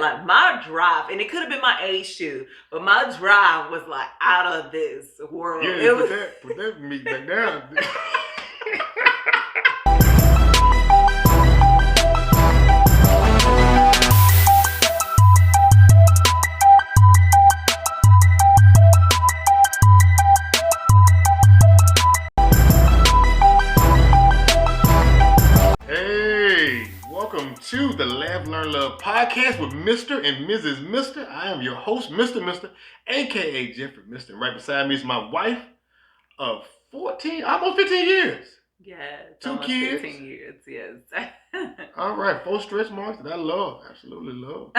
like my drive, and it could have been my age too, but my drive was like out of this world. Yeah, put that meat back down. To the Laugh, Learn, Love podcast with Mr. and Mrs. Mr. I am your host, Mr. aka Jeffrey Mr. And right beside me is my wife of 14, almost 15 years. Yeah, 2 kids. 15 years, yes. All right, 4 stretch marks that I love, absolutely love.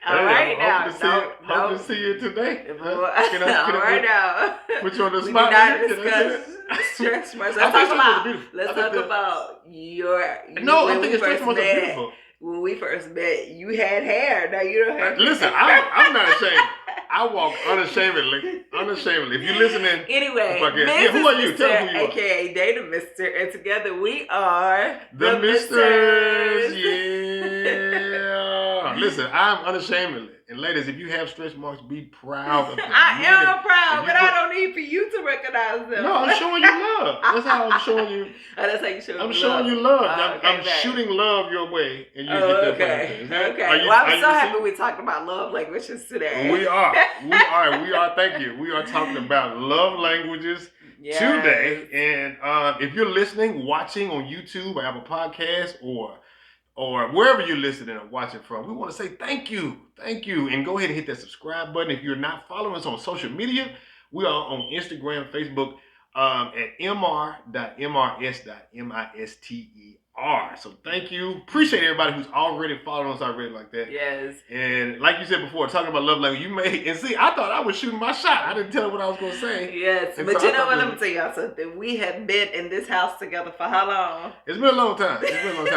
All right, now. Hope to see you today. All right, now. Put you on the spot. We spot. do not discuss stretch marks. Let's talk about your. No, I think stretch marks are beautiful. When we first met, you had hair. Now you don't have. Listen, I'm not ashamed. I walk unashamedly. If you're listening. Anyway, who are you? Tell me who you are. AKA Data Mister, and together we are the Misters. Yeah. Listen, I'm unashamedly. And ladies, if you have stretch marks, be proud of them. I am proud, but I don't need for you to recognize them. No, I'm showing you love. That's how I'm showing you. That's how you show I'm showing you love. I'm okay. shooting love your way, and you get that. Okay. Well, I'm so happy we talked about love languages today. We are. Thank you. We are talking about love languages today. And if you're listening, watching on YouTube or Apple Podcasts or wherever you're listening or watching from, we want to say thank you. And go ahead and hit that subscribe button. If you're not following us on social media, we are on Instagram, Facebook, at mr.mrs.mister. So thank you. Appreciate everybody who's already following us already like that. Yes. And like you said before, talking about love language, I thought I was shooting my shot. I didn't tell her what I was going to say. Yes. And but so you know what? Let me tell y'all something. We have been in this house together for how long? It's been a long time.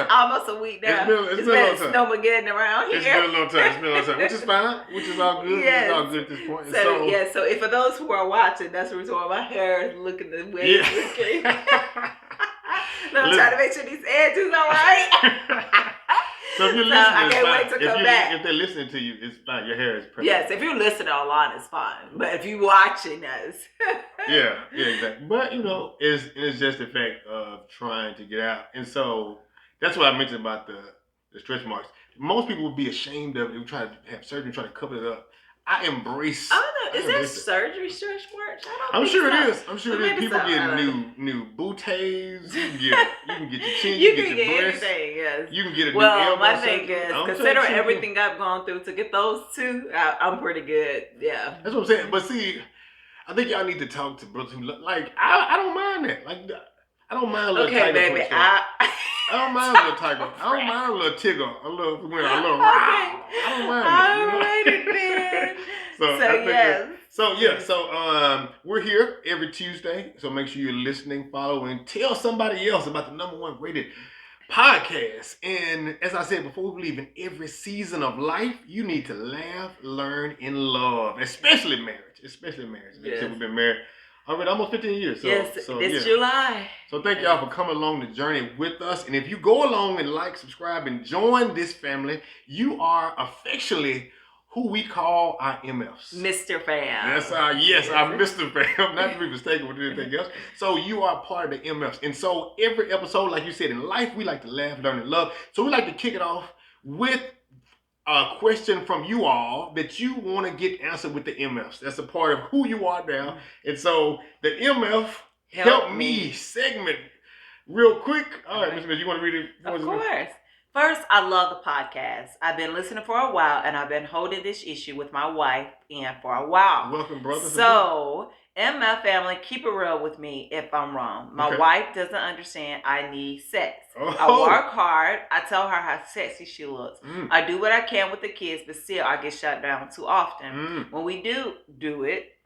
Almost a week now. It's been a long time. Snowmageddon around here. It's been a long time. Which is fine. Which is all good. Yes. It's all good at this point. So if for those who are watching, that's the reason why my hair is looking the way it's looking. No, I'm trying to make sure these edges all right. So if you're listening, I can't wait to come back. If they're listening to you, it's fine. Your hair is perfect. Yes, if you're listening online, it's fine. But if you're watching us. yeah, exactly. But, it's just the fact of trying to get out. And so that's what I mentioned about the stretch marks. Most people would be ashamed of it. They would try to have surgery, try to cover it up. I embrace. I don't know. Is there surgery stretch marks? I'm sure it is. People get new booties. You can get your chin. You can get your breast. Anything. Yes. You can get a new elbow. Well, my thing is, considering everything I've gone through to get those two, I'm pretty good. Yeah. That's what I'm saying. But see, I think y'all need to talk to brothers who like. I don't mind that. Like, I don't mind a little tiger. Okay, baby. I don't mind a little tiger. I don't mind a little tigger. A little I don't mind all right, then. So we're here every Tuesday. So make sure you're listening, follow, and tell somebody else about the #1 rated podcast. And as I said before, we believe in every season of life, you need to laugh, learn, and love, especially marriage. Yes. We've been married already almost 15 years. July. So thank y'all for coming along the journey with us. And if you go along and like, subscribe, and join this family, you are affectionately who we call our MFs. Mr. Fam. That's our Mr. Fam, not to be mistaken with anything else. So you are part of the MFs. And so every episode, like you said, in life, we like to laugh, learn, and love. So we like to kick it off with a question from you all that you want to get answered with the MFs. That's a part of who you are now. And so the MF Help Me segment, real quick. All right, Ms. Smith, you want to read it? Of course. First, I love the podcast. I've been listening for a while, and I've been holding this issue with my wife for a while. Welcome, brother. So, MF family, keep it real with me if I'm wrong. My wife doesn't understand I need sex. I work hard. I tell her how sexy she looks. I do what I can with the kids, but still I get shut down too often. When we do it,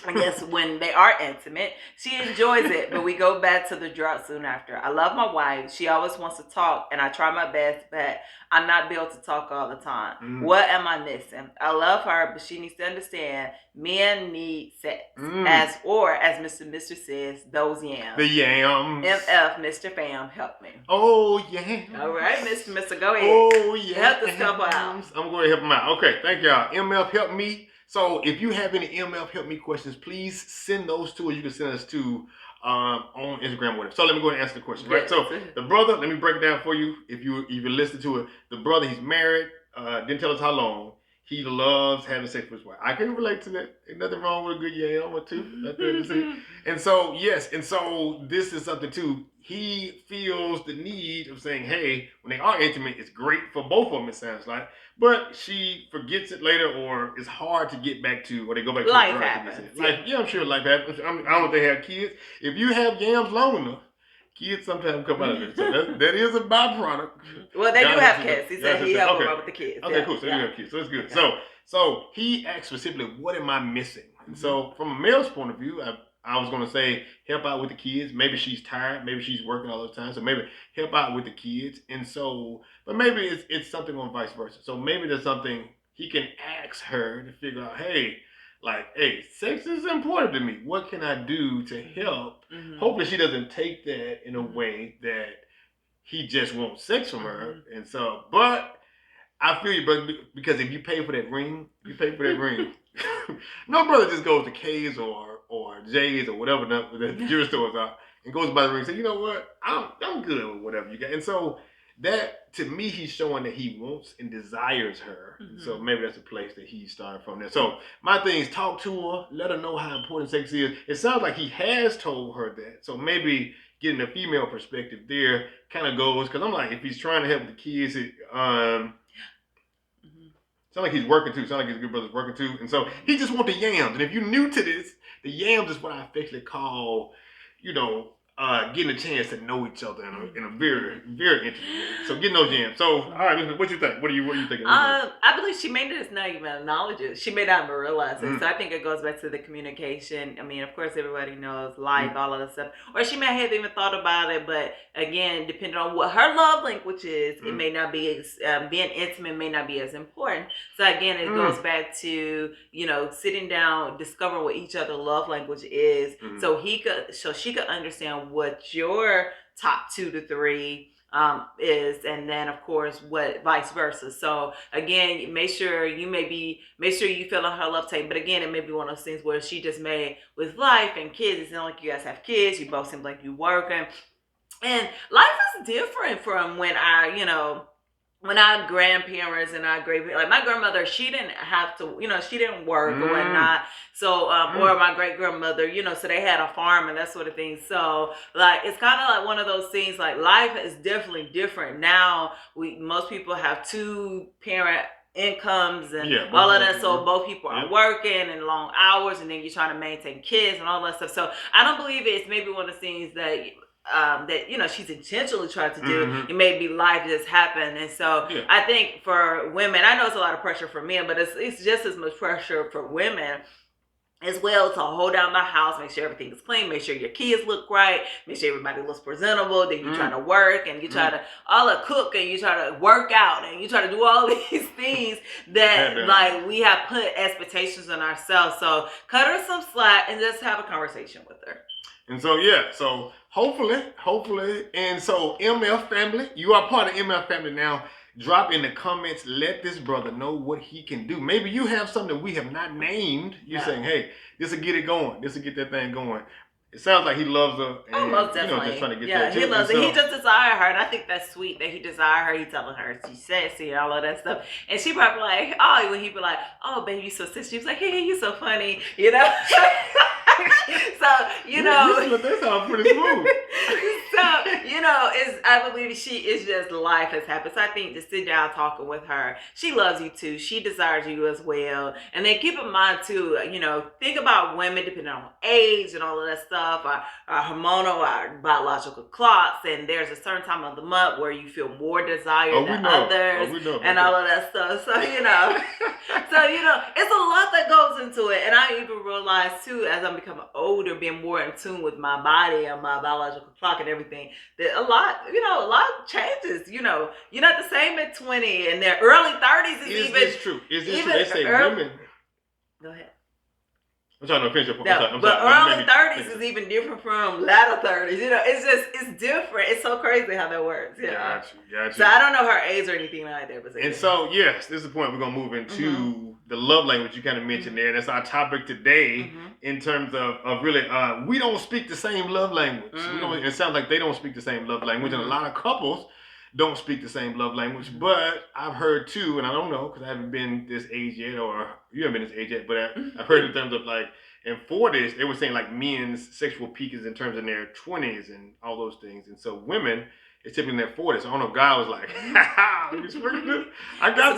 I guess when they are intimate, she enjoys it, but we go back to the drought soon after. I love my wife. She always wants to talk, and I try my best, but I'm not built to talk all the time. What am I missing? I love her, but she needs to understand men need sex. As Mr. says, those yams. The yams. MF, Mr. Fam, help me. Oh, yams. All right, Mr. Go ahead. Oh, yeah. Help this couple out. I'm going to help him out. Okay, thank y'all. MF, help me. So if you have any MF help me questions, please send those to us. You can send us to on Instagram or whatever. So let me go ahead and answer the question, right? So the brother, let me break it down for you. If you listen to it, the brother, he's married, didn't tell us how long. He loves having sex with his wife. I can relate to that. Ain't nothing wrong with a good yam or two. And so, yes, and so this is something too. He feels the need of saying, hey, when they are intimate, it's great for both of them, it sounds like. But she forgets it later, or it's hard to get back to, or they go back to life happens. I'm sure life happens. I don't know if they have kids. If you have yams long enough, kids sometimes come out of it. So that is a byproduct. Well, they do have kids. He said he helped them out with the kids. Okay, cool. So they do have kids. So it's good. Yeah. So he asked specifically, what am I missing? And so from a male's point of view, I was going to say, help out with the kids. Maybe she's tired. Maybe she's working all the time. So maybe help out with the kids. And so, but maybe it's something on vice versa. So maybe there's something he can ask her to figure out, hey, sex is important to me. What can I do to help? Hopefully she doesn't take that in a way that he just wants sex from her. And so, but I feel you, brother, because if you pay for that ring, ring. No brother just goes to K's or J's or whatever the jewelry stores are and goes by the ring and says, you know what, I'm good with whatever you got. And so that, to me, he's showing that he wants and desires her. So maybe that's a place that he's starting from there. So my thing is, talk to her, let her know how important sex is. It sounds like he has told her that. So maybe getting a female perspective there kind of goes, because I'm like, if he's trying to help the kids, sound like he's working too. Sound like his good brother's working too. And so he just wants the yams. And if you're new to this, the yams is what I affectionately call, getting a chance to know each other in a very, very intimate way. So getting those yams. So, all right, what you think? What are you thinking? I believe she may not even acknowledge it. She may not even realize it. So I think it goes back to the communication. I mean, of course, everybody knows all of that stuff. Or she may have even thought about it, but again, depending on what her love language is, it may not be being intimate may not be as important. So again, it goes back to sitting down, discovering what each other love language is, so she could understand what your top 2 to 3 is, and then of course what vice versa. So again, make sure you feel on her love tape. But again, it may be one of those things where she just made with life and kids. It's not like you guys have kids. You both seem like you working, and life is different from when our grandparents and our like my grandmother, she didn't have to, she didn't work or whatnot. So, or my great grandmother, so they had a farm and that sort of thing. So, like, it's kind of like one of those things. Like, life is definitely different now. Most people have 2-parent incomes and all of that. So both people are working and long hours, and then you're trying to maintain kids and all that stuff. So I don't believe it's maybe one of the things that she's intentionally trying to do. It may be life just happened. And so I think for women, I know it's a lot of pressure for men, but it's just as much pressure for women as well to hold down the house, make sure everything is clean, make sure your kids look right, make sure everybody looks presentable. Then you try to work and you try to cook and you try to work out and you try to do all these things that like we have put expectations on ourselves. So cut her some slack and just have a conversation with her. And so, so hopefully, and so MF family, you are part of MF family now. Drop in the comments, let this brother know what he can do. Maybe you have something we have not named. You're saying, hey, this will get it going. This will get that thing going. It sounds like he loves her. And, most definitely. Just trying to get that he loves her. He just desires her. And I think that's sweet that he desires her. He's telling her she's sexy and all of that stuff. And she probably like, when he be like, oh, baby, you so sexy. She was like, hey, you so funny. So, That's all pretty smooth. I believe she is just life has happened. So I think just sit down talking with her. She loves you too. She desires you as well. And then keep in mind too, think about women depending on age and all of that stuff, our hormonal, our biological clocks. And there's a certain time of the month where you feel more desired than others and all of that stuff. So, it's a lot that goes into it. And I even realized too, as I'm becoming older, being more in tune with my body and my biological clock and everything, that a lot changes. You're not the same at 20, and their early 30s is even. It's true. It's true. They say women. Go ahead. I'm trying to finish your point. But early 30s is even different from latter 30s. It's different. It's so crazy how that works. Got you. So I don't know her age or anything like that. But so, yes, this is the point we're going to move into the love language you kind of mentioned there. That's our topic today in terms of really, we don't speak the same love language. It sounds like they don't speak the same love language. And a lot of couples don't speak the same love language. But I've heard too, and I don't know because I haven't been this age yet, or you haven't been this age yet, but I've heard in terms of like in 40s, they were saying like men's sexual peak is in terms of their 20s and all those things. And so women, it's typically in their 40s. So I don't know if God was like, let me speak this. I got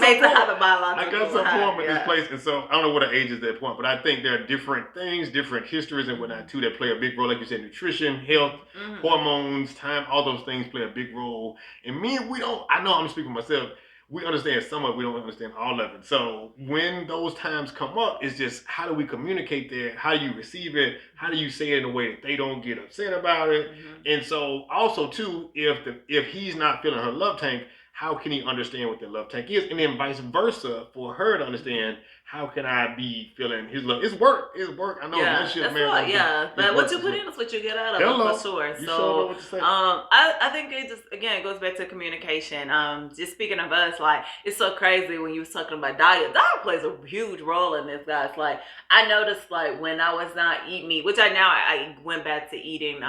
some form in this place. And so I don't know what the age is at that point, but I think there are different things, different histories and whatnot too that play a big role. Like you said, nutrition, health, hormones, time, all those things play a big role. And men, I know I'm speaking for myself, we understand some of it, we don't understand all of it. So when those times come up, it's just how do we communicate that? How do you receive it? How do you say it in a way that they don't get upset about it? And so also too, if he's not feeling her love tank, how can he understand what the love tank is? And then vice versa for her to understand, how can I be feeling his love? It's work. I know relationship marriage. But what you put in is what you get out of it, for sure. You sure know what to say. I think it just, again, goes back to communication. Just speaking of us, like, it's so crazy when you was talking about diet. Diet plays a huge role in this, guys. Like, I noticed, like, when I was not eating meat, which I went back to eating,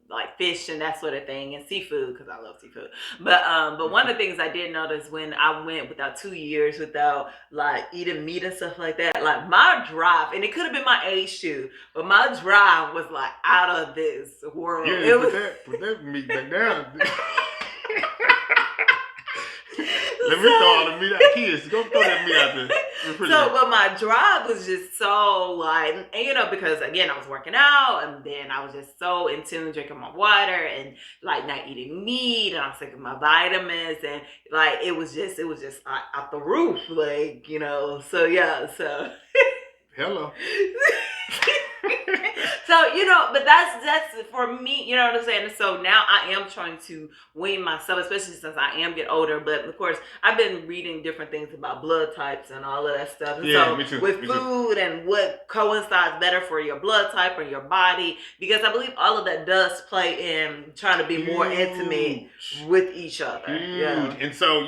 like fish and that sort of thing, and seafood, because I love seafood. But one of the things I did notice when I went without 2 years without like eating meat and stuff like that, like my drive, and it could have been my age too, but my drive was like out of this world. Yeah, put that meat back down. Let me throw all the meat out. Kids, go throw that meat out there. But my drive was just so like, and because again, I was working out, and then I was just so in tune, drinking my water and like not eating meat, and I was taking my vitamins, and like it was just out the roof, like, so. Hello. So, but that's for me, you know what I'm saying? So now I am trying to wean myself, especially since I am getting older. But of course, I've been reading different things about blood types and all of that stuff. And me too. With food and what coincides better for your blood type or your body, because I believe all of that does play in trying to be more intimate with each other. Yeah. And so,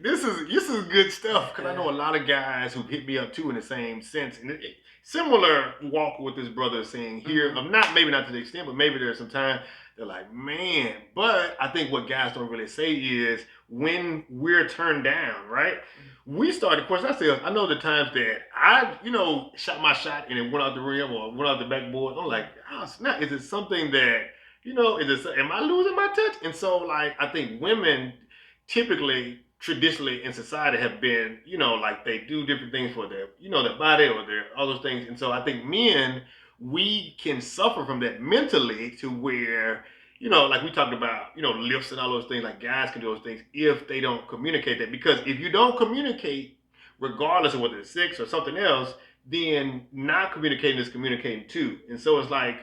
this is good stuff, because I know a lot of guys who hit me up too in the same sense. And similar walk with this brother is saying here, maybe not to the extent, but maybe there's some time they're like, man. But I think what guys don't really say is when we're turned down, right? We started, of course, I know the times that I, shot my shot and it went out the rim or went out the backboard. I'm like, oh snap, is it something that, am I losing my touch? And so, like, I think women typically, traditionally in society have been, like they do different things for their, their body or their all those things. And so I think men, we can suffer from that mentally to where, like we talked about, lifts and all those things, like guys can do those things if they don't communicate that. Because if you don't communicate, regardless of whether it's sex or something else, then not communicating is communicating too. And so it's like,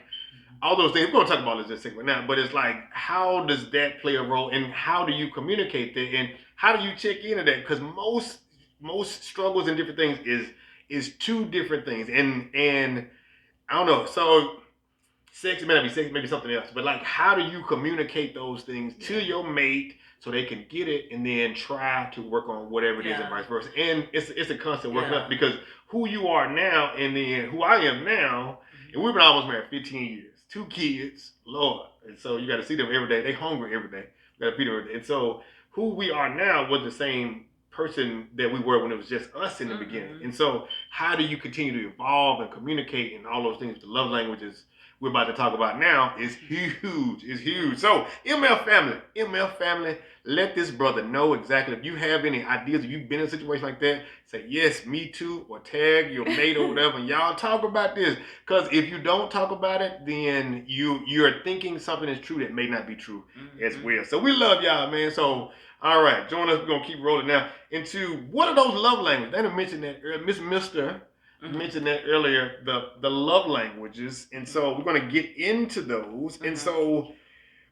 all those things, we're going to talk about this in a second now, but it's like, how does that play a role, and how do you communicate that, and how do you check into that? Because most struggles and different things is two different things, and I don't know. So sex may not be sex, maybe something else, but like, how do you communicate those things to your mate so they can get it and then try to work on whatever it is and vice versa? And it's a constant working up, because who you are now and then who I am now, and we've been almost married 15 years. 2 kids, Lord. And so you got to see them every day. They hungry every day. You got to feed them every day. And so who we are now was the same person that we were when it was just us in the beginning. And so how do you continue to evolve and communicate and all those things, the love languages, we're about to talk about now is huge. It's huge. So, ML family, let this brother know exactly if you have any ideas, if you've been in a situation like that, say yes, me too, or tag your mate or whatever, and y'all talk about this. Because if you don't talk about it, then you're thinking something is true that may not be true as well. So we love y'all, man. So all right, join us. We're gonna keep rolling now into what are those love languages? They mentioned that Mr. mentioned that earlier, the love languages, and so we're gonna get into those. And so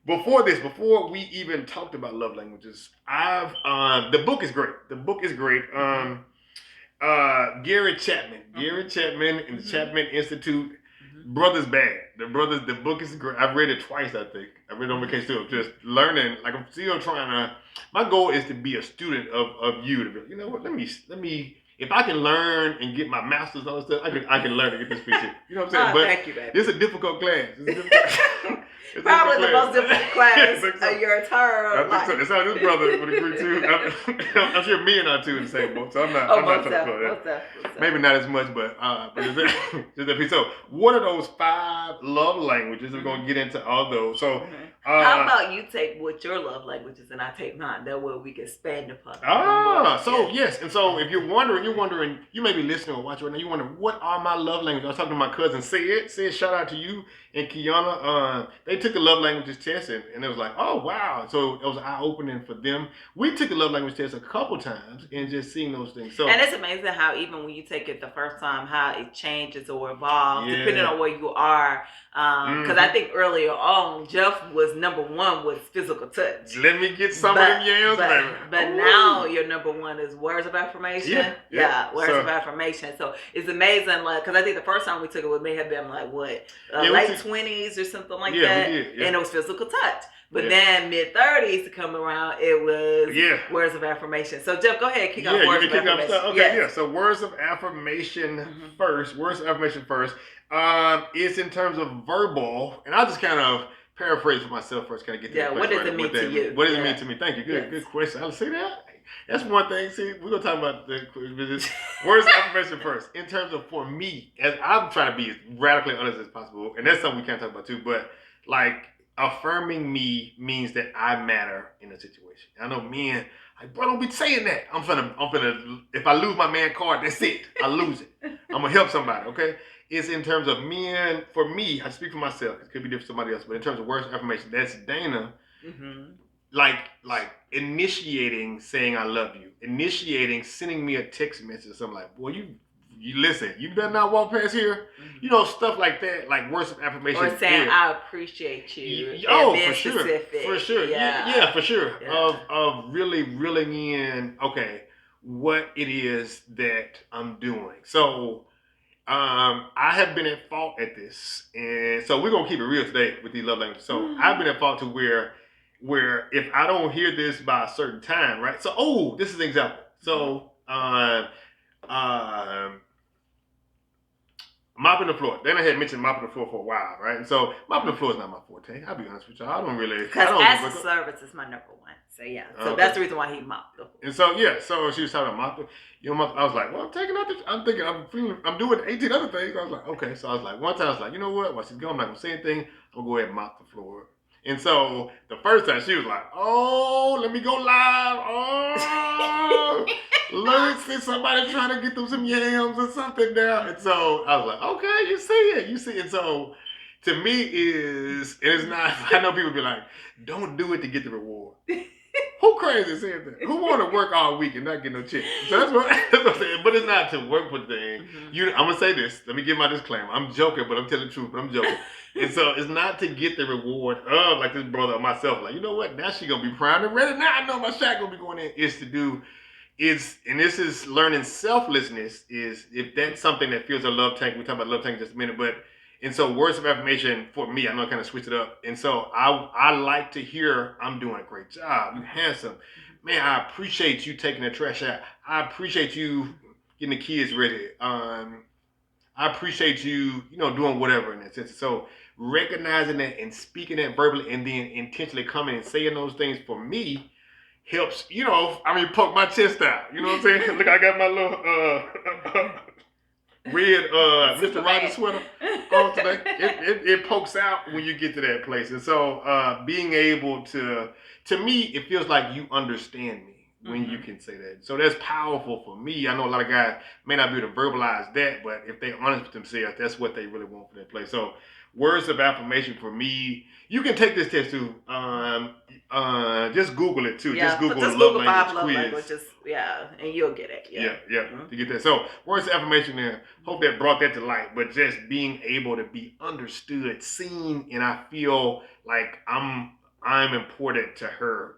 before we even talked about love languages, the book is great. The book is great. Gary Chapman and the Chapman Institute. Brothers Bad. The book is great. I've read it twice, I think. I read it on vacation too. Just learning. Like I'm still trying to. My goal is to be a student of you. To be, you know what? Let me. If I can learn and get my master's and all this stuff, I can learn to get this piece. You know what I'm saying? But thank you, baby. It's a difficult class. Probably the most difficult class of your entire life. It's how this brother would agree too. I'm sure me and I too in the same boat. So I'm not trying to put that. Maybe not as much, but just that piece. So what are those 5 love languages? We're gonna get into all those. So how about you take what your love languages and I take mine? That way we can expand upon. Yes. And so if you're wondering, you may be listening or watching right now. You wonder what are my love languages? I was talking to my cousin Sid. Shout out to you and Kiana. They took the love languages test and it was like, oh wow. So it was eye opening for them. We took the love language test a couple times and just seeing those things. So and it's amazing how even when you take it the first time, how it changes or evolves depending on where you are. Because I think earlier on, Jeff was number 1 with physical touch. Let me get some of them yams, baby. But now your number 1 is words of affirmation. Words of affirmation. So it's amazing, like, because I think the first time we took it, we may have been like what, late 20s or something like that, and it was physical touch. But then mid-30s to come around, it was words of affirmation. So Jeff, go ahead, kick off words of affirmation. Okay, so words of affirmation first. Words of affirmation first. It's in terms of verbal, and I'll just kind of paraphrase for myself first, kind of get to what does it mean to you? What does it mean to me? Thank you. Good question. I'll see that. That's one thing. See, we're gonna talk about the words of affirmation first. In terms of for me, as I'm trying to be as radically honest as possible, and that's something we can't talk about too. But like affirming me means that I matter in a situation. I know men like, bro, don't be saying that. I'm finna. If I lose my man card, that's it. I lose it. I'm gonna help somebody. Okay. It's in terms of men. For me, I speak for myself. It could be different for somebody else, but in terms of words of affirmation, that's Dana. Like initiating saying I love you, initiating sending me a text message or something like, boy, you listen, you better not walk past here. You know, stuff like that, like words of affirmation. Or saying I appreciate you. For sure. Yeah, for sure. Of really reeling in, okay, what it is that I'm doing. So I have been at fault at this, and so we're gonna keep it real today with these love languages. So I've been at fault to where if I don't hear this by a certain time, right? So this is an example. So mopping the floor. Then I had mentioned mopping the floor for a while, right? And so mopping the floor is not my forte. I'll be honest with y'all. I don't really. Because as a service is my number 1. So so that's the reason why he mopped the floor. And so so she was talking about mopping. I was like, well, I'm taking out I'm doing 18 other things. I was like, okay. So I was like, one time I was like, you know what? While she's gone, I'm not gonna say anything. I'm gonna go ahead and mop the floor. And so the first time she was like, oh, let me go live. Oh, let's see somebody trying to get them some yams or something now. And so I was like, okay, you see it. And so to me it's not, I know people be like, don't do it to get the reward. Who crazy said that? Who want to work all week and not get no check? So that's what I'm saying. But it's not to work for the thing. I'm going to say this. Let me give my disclaimer. I'm joking, but I'm telling the truth, but I'm joking. And so it's not to get the reward of like this brother or myself. Like, you know what? Now she going to be primed and ready. Now I know my shot going to be going in. And this is learning selflessness is if that's something that feels a love tank. We'll talk about love tank in just a minute. And so words of affirmation for me, I know I kind of switched it up. And so I like to hear, I'm doing a great job. You're handsome. Man, I appreciate you taking the trash out. I appreciate you getting the kids ready. I appreciate you, doing whatever in that sense. So recognizing that and speaking that verbally and then intentionally coming and saying those things for me helps, poke my chest out. You know what I'm saying? Look, I got my little red Mr. Rogers sweater. on today. It pokes out when you get to that place. And so being able to me, it feels like you understand me when you can say that. So that's powerful for me. I know a lot of guys may not be able to verbalize that, but if they're honest with themselves, that's what they really want for that place. So words of affirmation for me, you can take this test too. Just Google it too. Yeah, just Google Google love 5 language love quiz. languages. Yeah, and you'll get it. Yeah, to get that. So words of affirmation there. Hope that brought that to light. But just being able to be understood, seen, and I feel like I'm important to her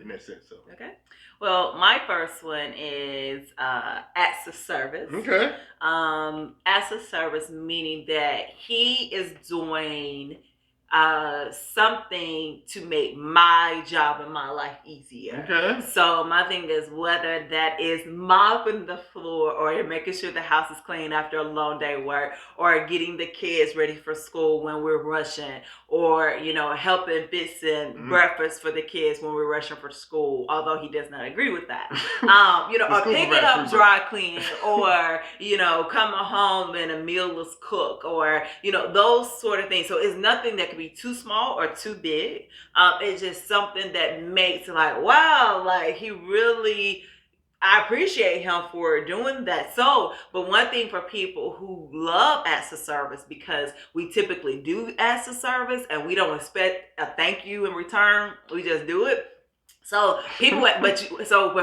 in that sense. So. Okay. Well, my first one is acts of service. Okay. Acts of service meaning that he is doing something to make my job and my life easier. Okay. So my thing is whether that is mopping the floor or making sure the house is clean after a long day of work, or getting the kids ready for school when we're rushing, or helping fixing breakfast for the kids when we're rushing for school, although he does not agree with that. Or picking up dry cleaning, or coming home and a meal was cooked, or those sort of things. So it's nothing that can be too small or too big. It's just something that makes like, wow, like he really, I appreciate him for doing that. So, but one thing for people who love acts of service, because we typically do acts of service and we don't expect a thank you in return, we just do it. So people, but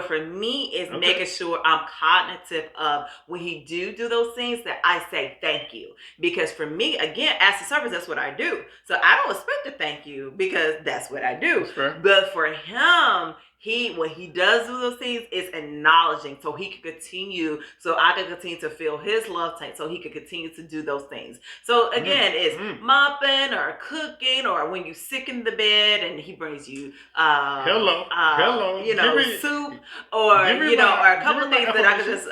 for me, it's making sure I'm cognitive of when he do those things that I say thank you. Because for me, again, as a service, that's what I do. So I don't expect a thank you because that's what I do. But for him, when he does do those things, it's acknowledging so he can continue, so I can continue to feel his love tank, so he can continue to do those things. So again, it's mopping or cooking, or when you sick in the bed and he brings you hello, soup, or or a couple of things that I could just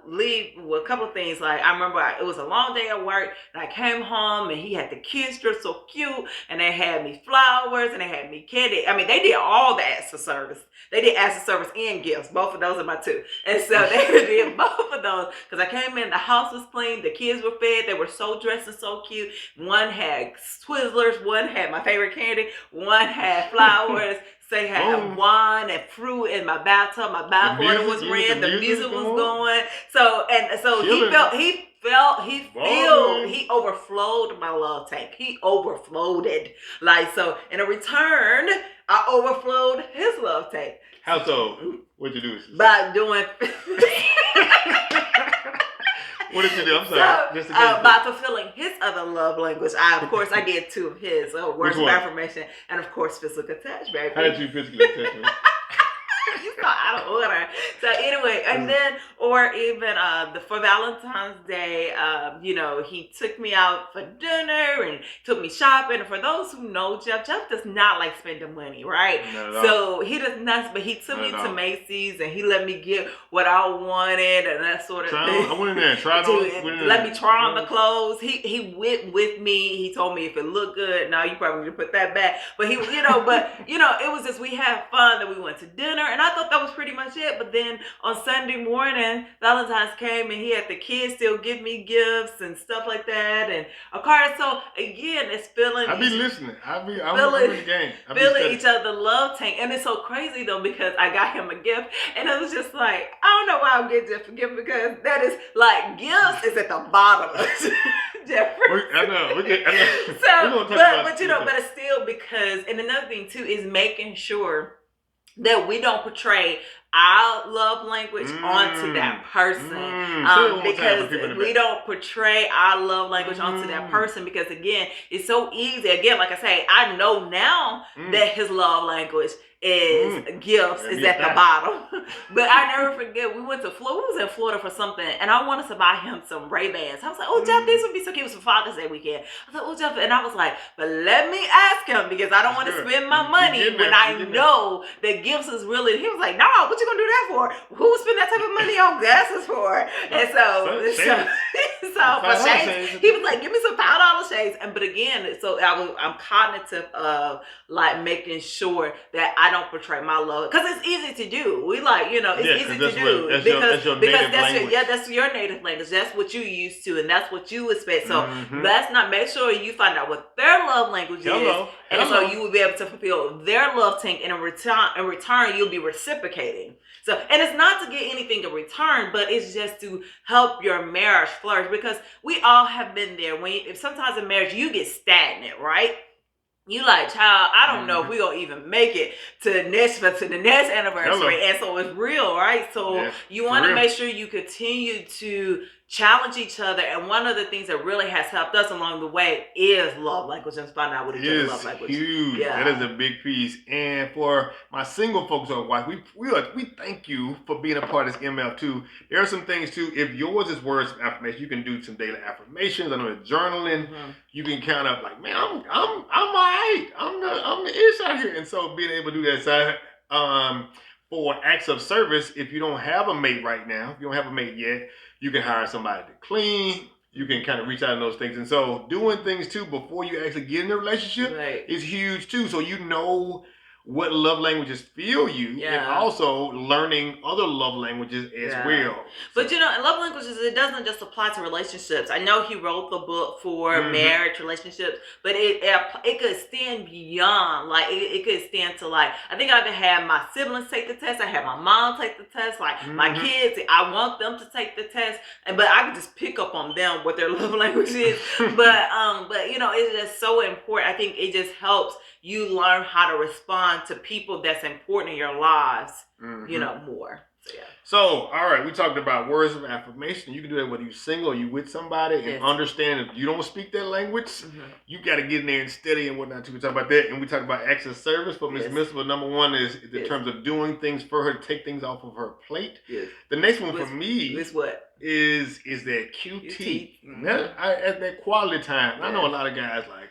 leave with a couple of things. Like I remember it was a long day at work and I came home and he had the kids dressed so cute and they had me flowers and they had me candy. I mean, they did all the acts of service. They did acts of service and gifts. Both of those are my two. And so they did both of those because I came in, the house was clean, the kids were fed, they were so dressed and so cute. One had Twizzlers, one had my favorite candy, one had flowers. They had wine and fruit in my bathtub. My bath water was red. The music was going. So he overflowed my love tank. He overflowed it. Like, so in a return, I overflowed his love tank. How so? What'd you do? By doing... What did you do? I'm sorry. By fulfilling his other love language. I did two of his. Words of affirmation and, of course, physical touch, baby. How did you physically touch me? You saw out of order. So anyway, and then, or even for Valentine's Day, he took me out for dinner and took me shopping. And for those who know Jeff does not like spending money, right? So he does not, but he took me to Macy's and he let me get what I wanted and that sort of thing. I went in there and tried on. Let me try on the clothes. He went with me. He told me if it looked good, now you probably need to put that back. But it was just, we had fun. That we went to dinner. And I thought that was pretty much it. But then on Sunday morning, Valentine's came and he had the kids still give me gifts and stuff like that and a card. So again, it's feeling. I be listening. I'm in the game. Feeling each other love tank. And it's so crazy though because I got him a gift and it was just like, I don't know why I'm getting Jeff a gift because that is like gifts is at the bottom of Jeffrey. I know. So, but it's still because, and another thing too is making sure that we don't portray our love language onto that person because we don't portray our love language onto that person because again, it's so easy. Again, like I say, I know now that his love language is gifts is at the bottom. But I never forget, we went to Florida. We was in Florida for something, and I wanted to buy him some Ray-Bans. I was like, oh, Jeff, these would be so cute. It was for Father's Day weekend. I was like, oh, Jeff. And I was like, but let me ask him because I don't want to spend my money when I know that gifts is really, he was like, no, what you going to do that for? Who would spend that type of money on glasses for? And so So for shades, he was like, give me some $5 shades. And but again, so I'm cognitive of like making sure that I don't portray my love, because it's easy to do. We like, it's easy to do that's your native language. That's what you used to, and that's what you expect. So let's not, make sure you find out what their love language is, and so you will be able to fulfill their love tank, and in return you'll be reciprocating. So, and it's not to get anything in return, but it's just to help your marriage flourish, because we all have been there. If sometimes in marriage you get stagnant, right? You like, child, I don't know if we're going to even make it to the next anniversary. And so it's real, right? So you want to make sure you continue to challenge each other. And one of the things that really has helped us along the way is love language, and find out what each other's love language. Huge. Yeah. That is a big piece. And for my single folks or wife, we thank you for being a part of this MF too. There are some things too. If yours is words of affirmation, you can do some daily affirmations. I know it's journaling. You can kind of like, man, I'm all right. I'm the ish out here. And so being able to do that side, for acts of service, if you don't have a mate right now, if you don't have a mate yet, you can hire somebody to clean. You can kind of reach out on those things. And so doing things too before you actually get in a relationship is huge too. So you know what love languages feel you, and also learning other love languages as well. But love languages, it doesn't just apply to relationships. I know he wrote the book for marriage relationships, but it could extend beyond. Like it could extend to, like, I think I've had my siblings take the test. I had my mom take the test. Like my kids, I want them to take the test, but I can just pick up on them what their love language is. but it's just so important. I think it just helps you learn how to respond to people that's important in your lives, more. So, all right, we talked about words of affirmation. You can do that whether you're single or you with somebody, and understand if you don't speak that language, you got to get in there and study and whatnot too. We talk about that, and we talk about acts of service for Miss Missile. Number one is in terms of doing things for her, to take things off of her plate. The next one for me is that QT. That quality time. I know a lot of guys like,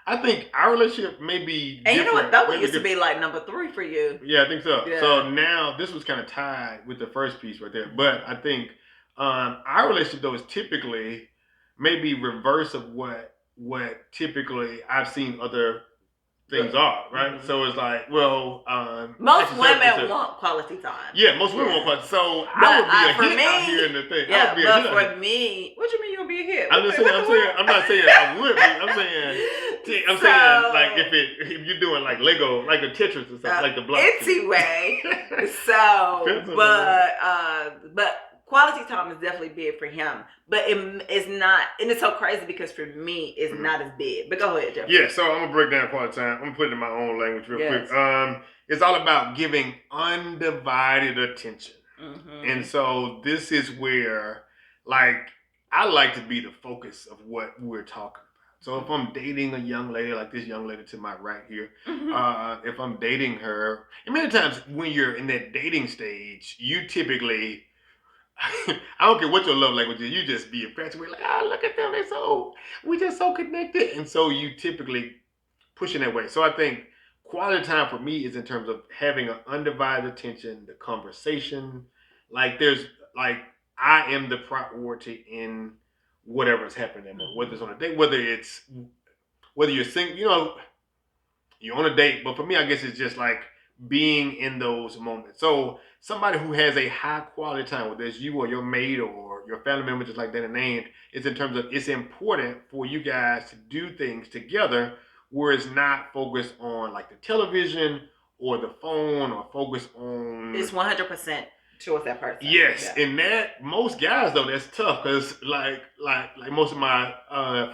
I think our relationship may be different. And you know what? That one used to be like number 3 for you. Yeah, I think so. Yeah. So now this was kind of tied with the first piece right there. But I think our relationship though is typically maybe reverse of what typically I've seen other things are, right? So it's like, well, most women want quality time. Yeah, most women want quality. So I would be a hit out here in the thing. Yeah, but for me, what you mean you would be a hit? I'm not saying I would be. I'm saying like if you're doing like Lego, like a Tetris or something, like the blocks. Anyway, so but quality time is definitely big for him, but it's not, and it's so crazy because for me, it's not as big. But go ahead, Jeff. Yeah, so I'm gonna break down quality time. I'm gonna put it in my own language real quick. It's all about giving undivided attention, and so this is where, like, I like to be the focus of what we're talking about. So if I'm dating a young lady, like this young lady to my right here, if I'm dating her, and many times when you're in that dating stage, you typically, I don't care what your love language is, you just be infatuated, like, oh, look at them, we just so connected. And so you typically pushing that way. So I think quality time for me is in terms of having an undivided attention, the conversation, like I am the priority in whatever's happening, whether it's on a date, whether you're single, you're on a date. But for me, I guess it's just like being in those moments. So somebody who has a high quality time, whether it's you or your mate or your family member, just like that named, is in terms of it's important for you guys to do things together where it's not focused on like the television or the phone or focused on. It's 100%. Towards that person. Yes, and that most guys though, that's tough because like most of my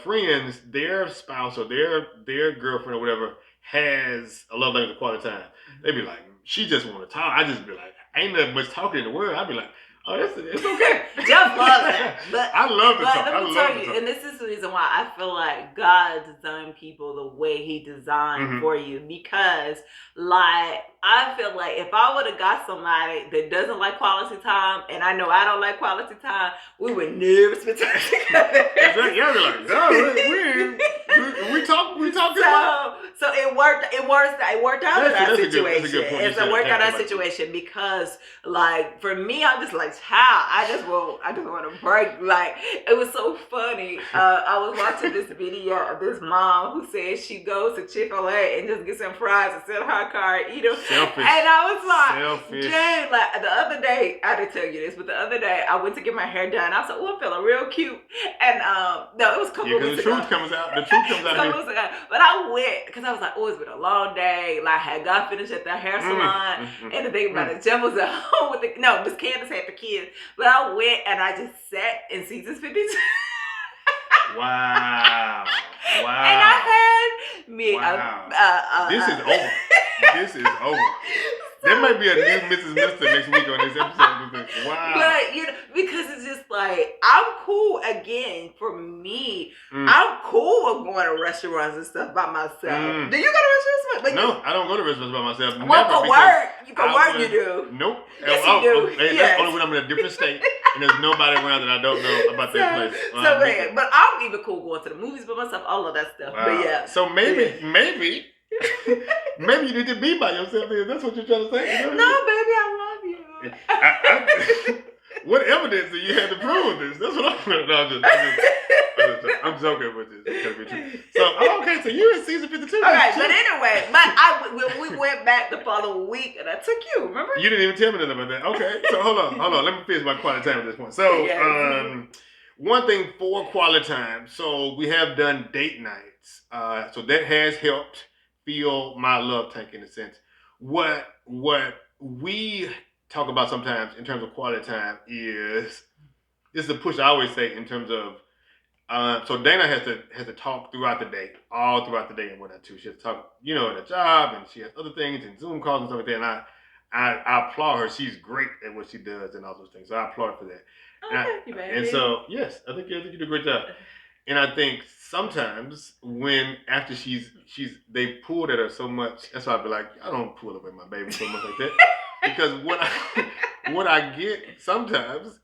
friends, their spouse or their girlfriend or whatever has a love language of quality time. They be like, she just want to talk. I just be like, ain't nothing much talking in the world. I be like, oh, it's okay. Jeff loves that. But I love to talk. Let me tell you, and this is the reason why I feel like God designed people the way He designed for you, because like I feel like if I would have got somebody that doesn't like quality time, and I know I don't like quality time, we would never spend time together. Exactly. Yeah, I'd be like, no, We talking. So it worked out in that situation. That's a good point. It's a worked out that situation because, like, for me, I'm just like, child, I just want to break. Like, it was so funny. I was watching this video of this mom who says she goes to Chick-fil-A and just gets some fries and sit in her car and eat them. Selfish. And I was like, Selfish. dang, like the other day, I didn't tell you this, but the other day I went to get my hair done. I was like, oh, I'm feeling real cute. And no, it was a couple of weeks ago. The truth comes out. The truth comes out here. But I went because I was like, oh, it's been a long day. Like, I had got finished at the hair salon. And the thing about it, Jeff was at home with Miss Candace had the kids. But I went and I just sat in Seasons 52. Wow. And I had me this is over. This is over. There might be a new Mrs. Mister next week on this episode. Wow. But, because it's just like, I'm cool, again, for me, I'm cool with going to restaurants and stuff by myself. Do you go to restaurants? Like, no, I don't go to restaurants by myself. Well, for work. You do. Nope. Yes, you do. Hey, that's only when I'm in a different state and there's nobody around that I don't know about that place. But I'm even cool going to the movies by myself, all of that stuff. Wow. But yeah. So maybe you need to be by yourself. That's what you're trying to say. No, baby, I love you. What evidence do you have to prove this? That's what I'm joking with this. So okay, so you in season 52. All right, but anyway, we went back the following week and I took you. Remember? You didn't even tell me nothing about that. Okay, so hold on. Let me finish my quality time at this point. So one thing for quality time. So we have done date nights. So that has helped fill my love tank in a sense. What we talk about sometimes in terms of quality time is a push I always say in terms of so Dana has to talk throughout the day, all throughout the day and whatnot too. She has to talk, at her job, and she has other things and Zoom calls and stuff like that. And I applaud her. She's great at what she does and all those things. So I applaud her for that. Thank you, baby. And so yes, I think you do a great job. And I think sometimes when after they pulled at her so much, that's why I be like, I don't pull up at my baby so much like that. Because what I get sometimes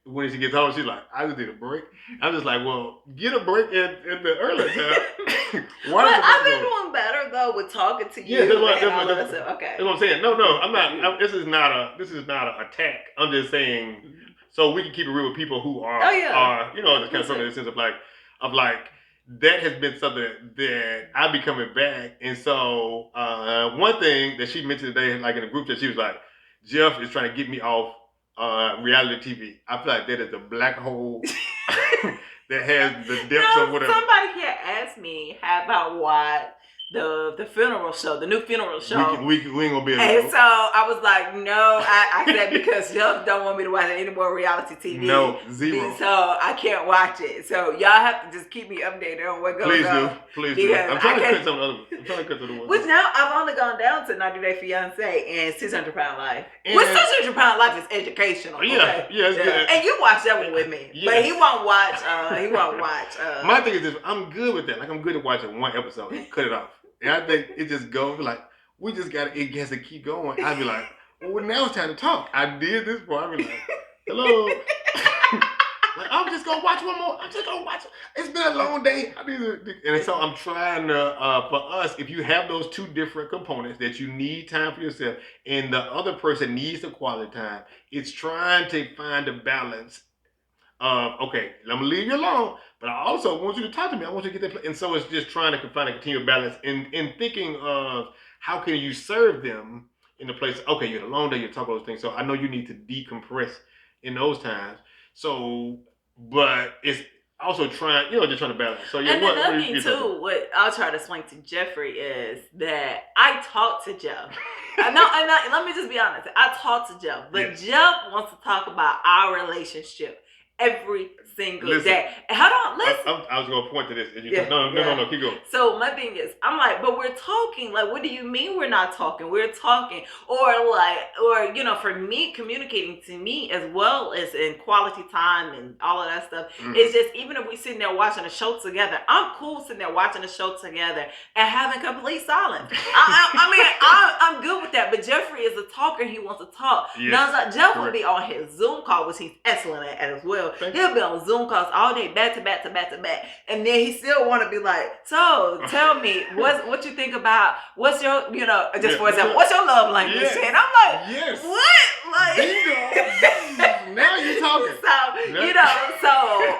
when she gets home, she's like, I just need a break. I'm just like, well, get a break in the early time. I've been doing better though with talking to you. Yeah, that's okay. That's what I'm saying. No, I'm not. This is not an attack. I'm just saying so we can keep it real with people who are this kind of something in the sense of like that has been something that I've been coming back. And so one thing that she mentioned today, like in the group chat, she was like, Jeff is trying to get me off reality TV. I feel like that is a black hole that has the depths of whatever. Somebody here asked me how about what the funeral show, the new funeral show. We ain't gonna be able to. And so I was like, no, I said because y'all don't want me to watch any more reality TV. No, zero. So I can't watch it. So y'all have to just keep me updated on what goes on. Please do. I'm trying to cut some other ones. Which now I've only gone down to 90 Day Fiance and 600 Pound Life. Which 600 Pound Life is educational. Yeah, it's good. And you watch that one with me. Yes. But he won't watch. My thing is this: I'm good with that. Like I'm good at watching one episode and cut it off. And I think it just goes like it has to keep going. I'd be like, well, now it's time to talk. I did this part. I'd be like, hello. Like, I'm just gonna watch one more. I'm just gonna watch it. It's been a long day. And so I'm trying to for us, if you have those two different components that you need time for yourself and the other person needs the quality time, it's trying to find a balance okay, I'm gonna leave you alone, but I also want you to talk to me. I want you to get that. And so it's just trying to find a continual balance in thinking of how can you serve them in the place. Okay, you're alone day, you talk all those things. So I know you need to decompress in those times. So, but it's also trying, just trying to balance. So yeah, and another thing too, what I'll try to explain to Jeffrey is that I talk to Jeff. Let me just be honest. I talk to Jeff, but Jeff wants to talk about our relationship every single day. And hold on, listen. I was going to point to this. No, keep going. So my thing is, I'm like, but we're talking. Like, what do you mean we're not talking? We're talking. Or for me, communicating to me as well as in quality time and all of that stuff. It's just, even if we sitting there watching a show together, I'm cool sitting there watching a show together and having complete silence. I'm good with that. But Jeffrey is a talker. He wants to talk. Yes, now, Jeff will be on his Zoom call, which he's excellent at as well. He'll be on Zoom calls all day, back to back to back to back. And then he still want to be like, so tell me, what you think about, what's your, just for example, what's your love language? Yes. And I'm like, yes. what? Like, bingo. Now you're talking. So,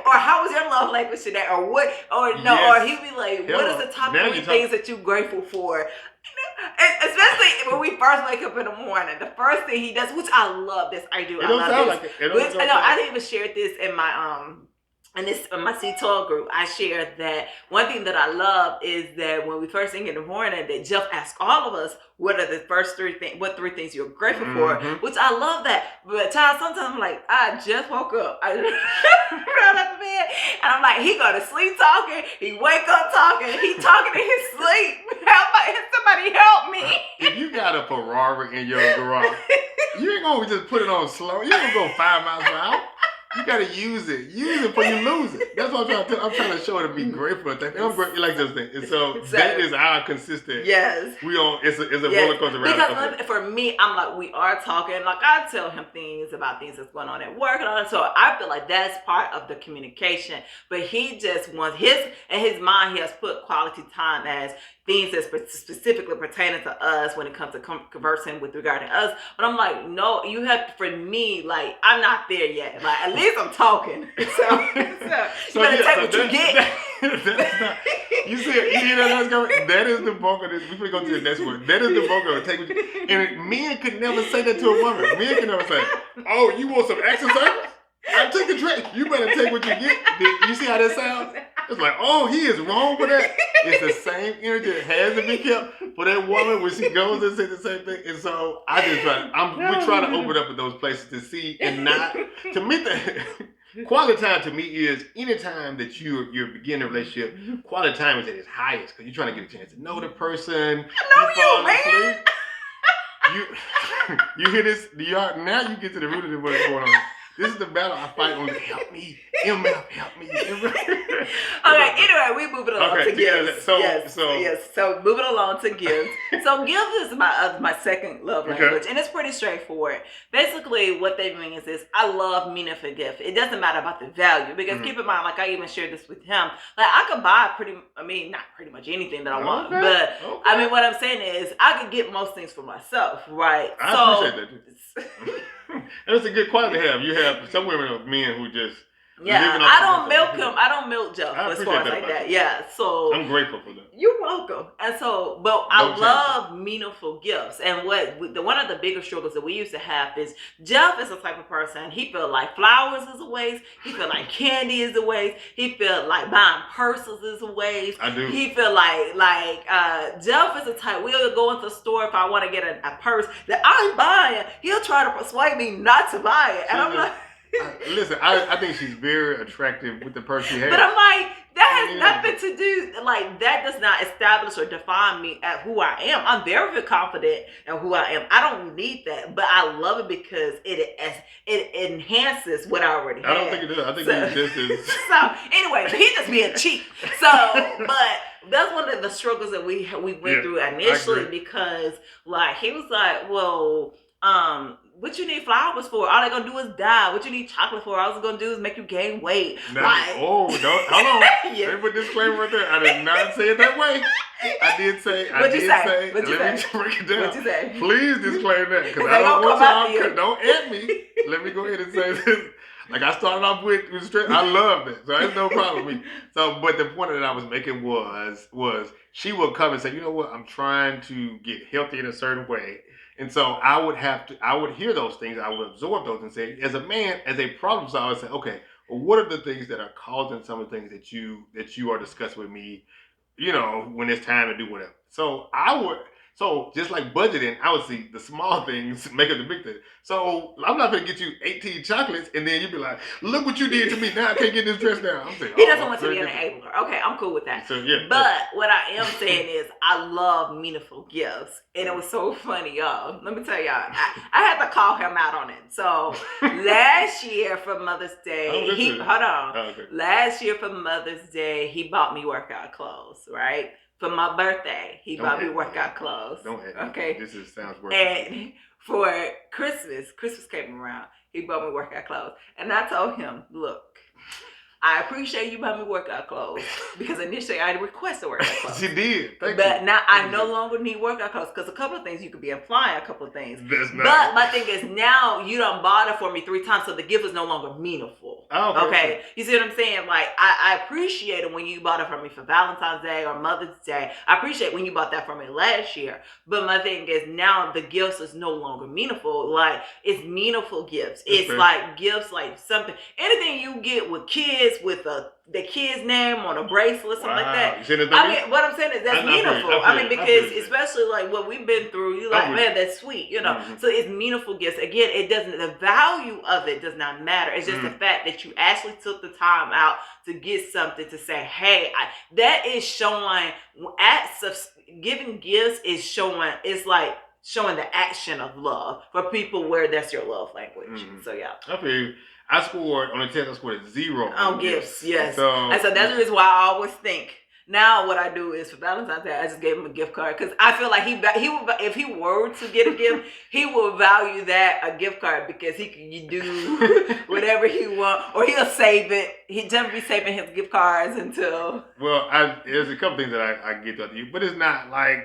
or how was your love language today? Or what, or no, Yes. or he'd be like, what is the top 3 things that you're grateful for? And especially when we first wake up in the morning, the first thing he does, which I love this, I do. It don't sound like it. I didn't even share this in my in my C12 group. I shared that one thing that I love is that when we first thing in the morning, that Jeff asks all of us what are the first 3 things, what 3 things you're grateful for, which I love that. But child, sometimes I'm like, I just woke up. I just got out of bed, and I'm like, he go to sleep talking, he wake up talking, he talking in his sleep. Somebody help me. If you got a Ferrari in your garage, you ain't gonna just put it on slow. You ain't gonna go 5 miles per hour. You gotta use it. Use it before you lose it. That's what I'm trying to tell. I'm trying to show her to be grateful. I'm grateful like those things. And so that is our consistent. Yes. We on. It's a roller coaster ride. Because for me, I'm like, we are talking. Like I tell him things about things that's going on at work and all that. So I feel like that's part of the communication. But he just wants in his mind. He has put quality time as things that's specifically pertaining to us when it comes to conversing with regard to us. But I'm like, no, you have to, for me, like, I'm not there yet. Like, at least I'm talking. So you better take what you get. That's not, you hear that? That is the bulk of this. We're going to go to the next one. That is the bulk of it. Take what you, and men could never say that to a woman. Men could never say, oh, you want some exercise? I took the drink. You better take what you get. You see how that sounds? It's like, oh, he is wrong for that. It's the same energy that has to be kept for that woman when she goes and says the same thing. And so I just we try to open up in those places to see and not to me. The quality time to me is anytime that you're beginning a relationship. Quality time is at its highest because you're trying to get a chance to know the person. I know you, man. You hear this? Now you get to the root of what's going on. This is the battle I fight on. Help me, MF, help me. Okay, anyway, we moving along to gifts. So moving along to gifts. So gifts is my second love language, and it's pretty straightforward. Basically, what they mean is this: I love meaningful gift. It doesn't matter about the value because keep in mind, like I even shared this with him. Like I could buy not pretty much anything that I want, but I mean, what I'm saying is I could get most things for myself, right? I appreciate that. And it's a good quality to have. You have some women or men who just I don't milk him. I don't milk Jeff as far as like that. Yeah, so I'm grateful for that. You're welcome. And so, but I love meaningful gifts. And one of the bigger struggles that we used to have is Jeff is the type of person. He feel like flowers is a waste. He feel like candy is a waste. He feel like buying purses is a waste. I do. He feel like Jeff is the type. We'll go into the store if I want to get a purse that I'm buying. He'll try to persuade me not to buy it, and I'm like. Listen, I think she's very attractive with the purse she has. But I'm like, that has nothing to do, like, that does not establish or define me as who I am. I'm very confident in who I am. I don't need that, but I love it because it enhances what I already have. I don't think it does. I think this is... So, anyway, he's just being cheap. So, but that's one of the struggles that we went through initially because, like, he was like, well, what you need flowers for? All they gonna do is die. What you need chocolate for? All it's gonna do is make you gain weight. Hold on. Let me put this disclaimer right there. I did not say it that way. I did say. Let me break it down. What'd you say? Please disclaim that because I don't want y'all. Don't at me. Let me go ahead and say this. Like I started off with straight. I love that, so there's no problem with me. So, but the point that I was making was she would come and say, you know what? I'm trying to get healthy in a certain way. And so I would hear those things, I would absorb those and say, as a man, as a problem solver, I would say, okay, well, what are the things that are causing some of the things that you are discussing with me, when it's time to do whatever. So just like budgeting, I would see the small things make up the big thing. So I'm not going to get you 18 chocolates and then you'd be like, look what you did to me. Now I can't get this dress down. I'm saying, he doesn't want to be an enabler. Okay, I'm cool with that. So, but what I am saying is I love meaningful gifts. And it was so funny, y'all. Let me tell y'all, I had to call him out on it. So last year for Mother's Day, last year for Mother's Day, he bought me workout clothes, right? For my birthday, he bought me workout clothes. Don't hate okay. This sounds worth and for Christmas came around. He bought me workout clothes. And I told him, look, I appreciate you buying me workout clothes because initially I requested workout clothes. She did. Thank but you. now I no longer need workout clothes because a couple of things you could be implying a couple of things. That's not but my thing is now you done bought it for me 3 times, so the gift is no longer meaningful. Oh, okay. You see what I'm saying? Like I appreciate it when you bought it for me for Valentine's Day or Mother's Day. I appreciate when you bought that for me last year. But my thing is now the gifts is no longer meaningful. Like it's meaningful gifts. It's like gifts like something. Anything you get with kids with the kid's name on a bracelet, something like that. I mean, what I'm saying is that's meaningful. I mean, because especially like what we've been through, you like, man, that's sweet, you know. Mm-hmm. So it's meaningful gifts. Again, it doesn't. The value of it does not matter. It's just the fact that you actually took the time out to get something to say, hey, that is showing acts of giving gifts is showing. It's like showing the action of love for people where that's your love language. Mm-hmm. So yeah. Okay. I scored on the test. I scored a 0 on gifts. Yes. So that's the reason why I always think. Now what I do is for Valentine's Day, I just gave him a gift card because I feel like he would, if he were to get a gift, he will value that a gift card because he can do whatever he wants, or he'll save it. He'll just be saving his gift cards until. Well, there's a couple things that I get to you, but it's not like,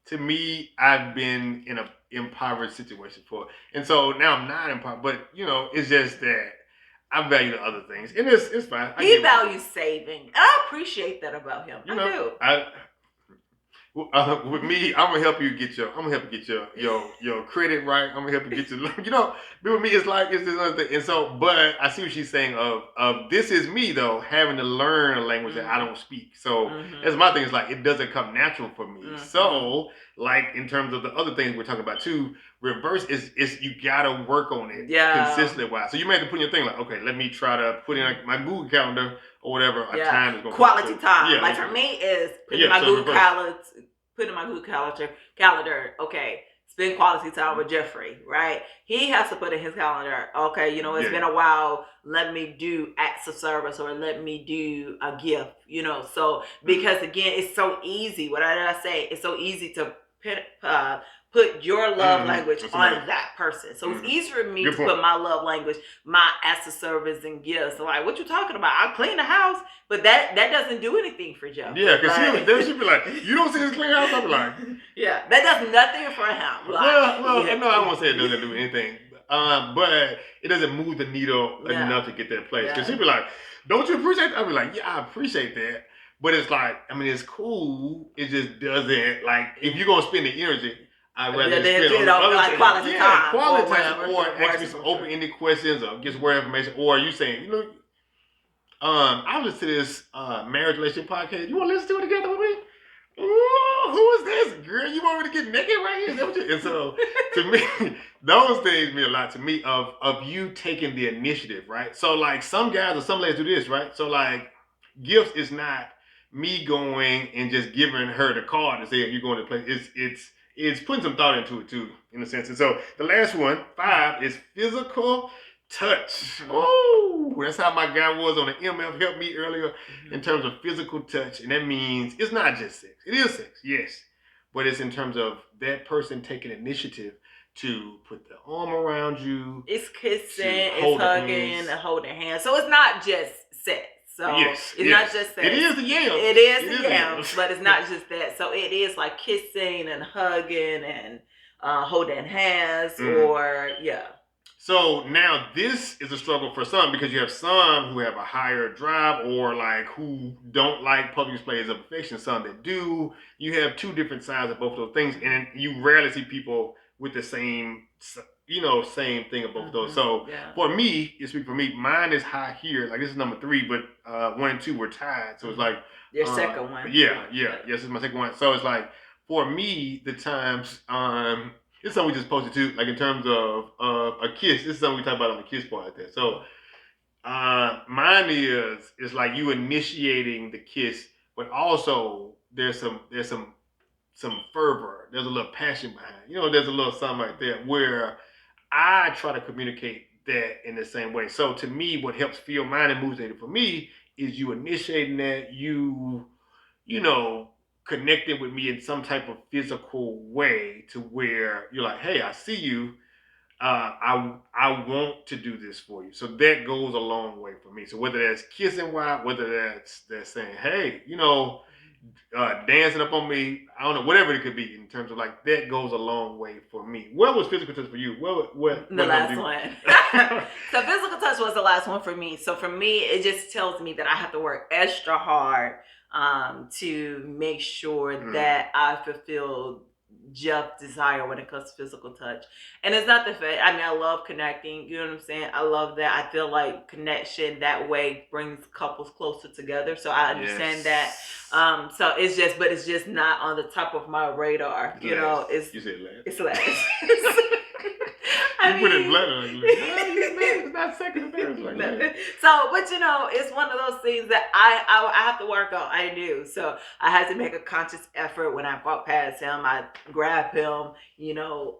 to me, I've been in a impoverished situation before, and so now I'm not impoverished. But you know, it's just that I value the other things, and it's fine. He values saving. I appreciate that about him. I do. With me, I'm gonna help you get your credit right. I'm gonna help you get your, but with me, it's this other thing. And so, but I see what she's saying of this is me though, having to learn a language that I don't speak. So that's my thing. It's like it doesn't come natural for me. So, like in terms of the other things we're talking about too, reverse is you gotta work on it consistently. Wise. So you may have to put in your thing like, okay, let me try to put in like my Google Calendar or whatever. A time is going to quality time. Yeah, like for me is putting my Google Calendar. Put in my Google calendar, okay, spend quality time with Jeffrey, right? He has to put in his calendar, okay, it's been a while, let me do acts of service or let me do a gift, so because again, it's so easy. What did I say? It's so easy to put your love language on that person. So it's easier for me to put my love language, my acts of service and gifts. So like, what you talking about? I clean the house, but that doesn't do anything for Jeff. Yeah, because she'd be like, you don't see this clean house? I'll be like, yeah, that does nothing for him. Like, well, no, I won't say it doesn't do anything. But it doesn't move the needle enough to get that place. Because she'd be like, don't you appreciate that? I'd be like, yeah, I appreciate that. But it's like, I mean, it's cool. It just doesn't, like, if you're going to spend the energy, I'd rather spend on other quality time. Quality time, or ask me some open-ended questions, or get some word information, or you saying, I listen to this marriage relationship podcast. You want to listen to it together with me? Ooh, who is this? Girl, you want me to get naked right here? Is that what you? And so, to me, those things mean a lot to me of you taking the initiative, right? So, like, some guys or some ladies do this, right? So, like, gifts is not me going and just giving her the card and saying, you're going to play. It's putting some thought into it too, in a sense. And so the last one, 5, is physical touch. Oh, that's how my guy was on the MF helped me earlier in terms of physical touch. And that means it's not just sex. It is sex, yes. But it's in terms of that person taking initiative to put the arm around you. It's kissing, it's hugging, and holding hands. So it's not just sex. So it's not just that. It is the yams. It is the yams, but it's not just that. So it is like kissing and hugging and holding hands or, So now this is a struggle for some because you have some who have a higher drive or like who don't like public displays of affection, some that do. You have 2 different sides of both of those things, and you rarely see people with the same thing of both of those. So for me, mine is high here. Like this is number 3, but 1 and 2 were tied. So it's like your second one. Yes, this is my second one. So it's like for me, the times this is something we just posted too, like in terms of a kiss. This is something we talk about on the kiss part like that. So mine is like you initiating the kiss, but also there's some fervor. There's a little passion behind. There's a little something right there where I try to communicate that in the same way. So to me, what helps feel mine and moves it for me is you initiating that, you connecting with me in some type of physical way to where you're like, hey, I see you. I want to do this for you. So that goes a long way for me. So whether that's kissing wild, whether that's saying, hey, dancing up on me, I don't know, whatever it could be in terms of like that goes a long way for me. What was physical touch for you? The last one. So physical touch was the last one for me. So for me, it just tells me that I have to work extra hard to make sure that I fulfill Jeff's desire when it comes to physical touch. And it's not the fact, I mean, I love connecting, you know what I'm saying? I love that. I feel like connection that way brings couples closer together. So I understand that. So it's just not on the top of my radar. You know, you said last. It's last. You put it blunt like it's not second or third. Like that. So, but it's one of those things that I have to work on. I do. So I had to make a conscious effort when I walk past him. I grab him, and So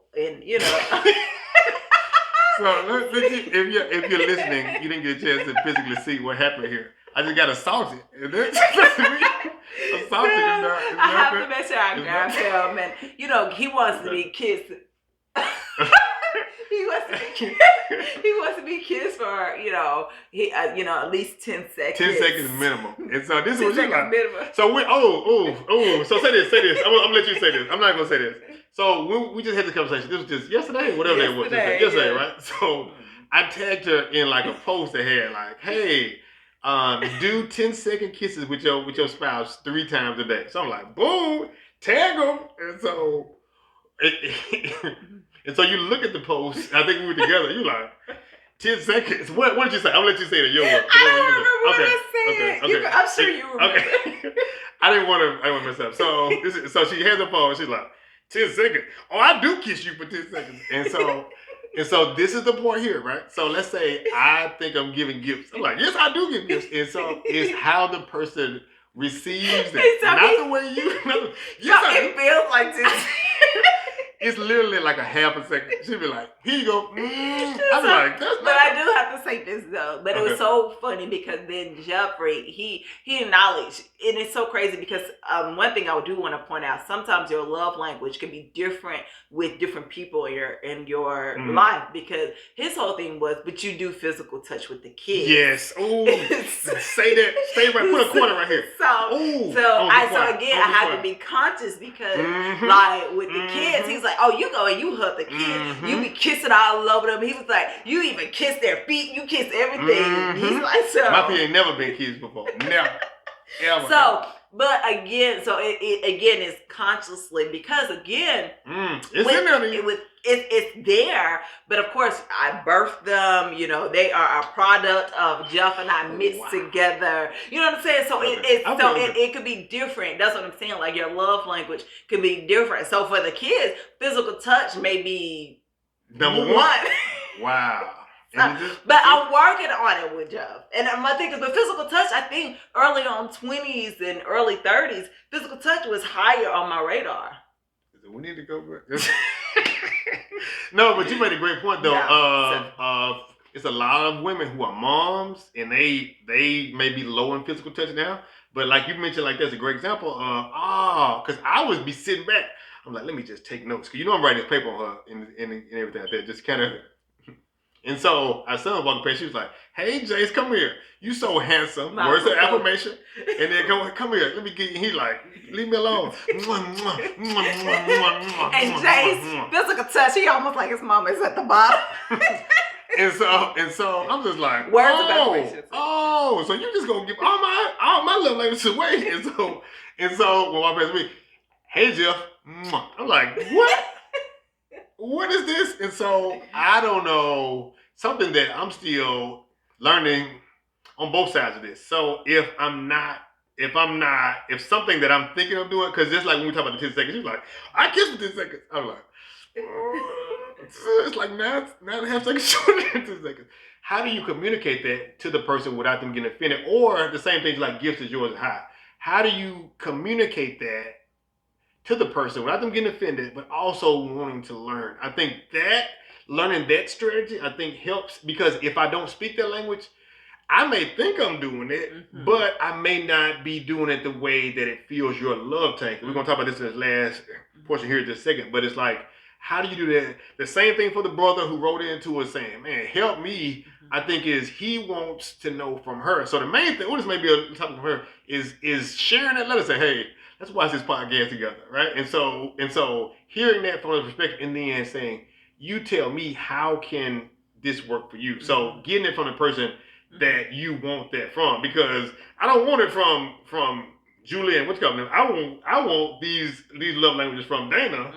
if you're listening, you didn't get a chance to physically see what happened here. I just got assaulted. Assaulted I have to make sure I grab him, and he wants to be kissed. He wants to be kissed for at least 10 seconds. 10 seconds minimum. And so this is what you like. Minimum. So so say this. I'm gonna let you say this. I'm not gonna say this. So we just had this conversation. This was just yesterday or whatever it was. Yesterday, right? So I tagged her in like a post that had like, hey, do 10-second kisses with your spouse 3 times a day. So I'm like, boom, tag them. And so and so you look at the post. I think we were together. You like 10 seconds. What did you say? I'll let you say it in your words. I don't remember what I said. Okay. I'm sure you remember. Okay. I didn't want to mess up. So she has the phone. She's like 10 seconds. Oh, I do kiss you for 10 seconds. And so this is the point here, right? So let's say I think I'm giving gifts. I'm like, yes, I do give gifts. And so it's how the person receives it, not the way you. It feels like this. It's literally like a half a second. She'd be like, here you go. I'm like, that's not. But I do have to say this though. But it was so funny because then Jeffrey, he acknowledged, and it's so crazy because one thing I do want to point out, sometimes your love language can be different with different people in your life, because his whole thing was, but you do physical touch with the kids. Yes. Oh, say that. Stay right. Put a quarter right here. So I had to be conscious because like with the kids, he's like, oh, you go and you hug the kids. You be kissing all over them. He was like, you even kiss their feet. You kiss everything. He's like, so. My feet ain't never been kissed before. Never. Ever. So, but again, so it again is consciously, because again, it's there. But of course, I birthed them. They are a product of Jeff and I mixed together. You know what I'm saying? So it could be different. That's what I'm saying. Like your love language could be different. So for the kids, physical touch may be number one. Wow. But I'm working on it with Jeff. And my thing is, but physical touch, I think early on 20s and early 30s, physical touch was higher on my radar. We need to go back. No, but you made a great point though. It's a lot of women who are moms and they may be low in physical touch now. But like you mentioned, like that's a great example of, because I would be sitting back. I'm like, let me just take notes. Because I'm writing this paper on her and everything like that. Just kind of. And so our son walked past. She was like, "Hey, Jace, come here. You so handsome. Words of affirmation." And then come here. Let me get you. He like, leave me alone. And Jace, physical touch. He almost like his mama is at the bottom. and so I'm just like, words of affirmation. Oh, so you just gonna give all my love language away? And so when my past me, hey Jeff, I'm like, what? What is this? And so I don't know, something that I'm still learning on both sides of this. So if something that I'm thinking of doing, because just like when we talk about the 10 seconds, you're like, I kiss for 10 seconds. I'm like, it's like 9.5 seconds shorter than 10 seconds. How do you communicate that to the person without them getting offended? Or the same things like gifts is yours and high. How do you communicate that to the person without them getting offended, but also wanting to learn? I think that learning that strategy, I think helps, because if I don't speak that language, I may think I'm doing it, but I may not be doing it the way that it fills your love tank. We're going to talk about this in this last portion here in just a second, but it's like, how do you do that? The same thing for the brother who wrote into us saying, man, help me. I think is he wants to know from her. So the main thing, this may be a topic for her, is sharing that letter. Say, hey, let's watch this podcast together, right? And so hearing that from the perspective, and then saying, you tell me, how can this work for you? So getting it from the person that you want that from, because I don't want it from Julian. What's coming? I want these love languages from Dana,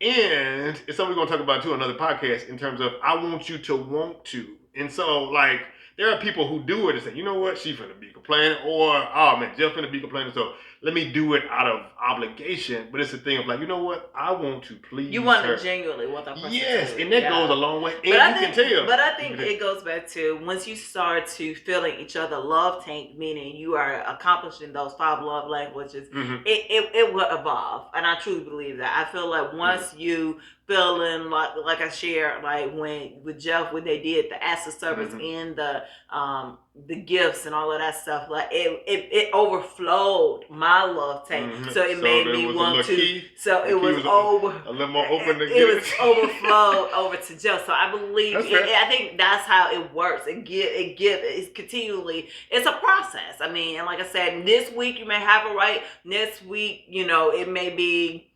and it's something we're gonna talk about too, another podcast, in terms of I want you to want to. And so like there are people who do it and say, you know what, she finna be complaining, or oh man, Jeff finna be complaining, so let me do it out of obligation. But it's a thing of like, you know what, I want to please you want her. to genuinely want that person. Yes, and that goes a long way. And but you can tell. But I think it goes back to once you start to filling each other love tank, meaning you are accomplishing those 5 love languages, it will evolve. And I truly believe that. I feel like once you feeling like I shared, like with Jeff, when they did the acts of service and the gifts and all of that stuff, like it overflowed my love tank, so it made me want to. So it was over a little more open. It was overflowed over to Jeff. So I believe I think that's how it works. It's continually. It's a process. I mean, and like I said, this week you may have it right. Next week, it may be.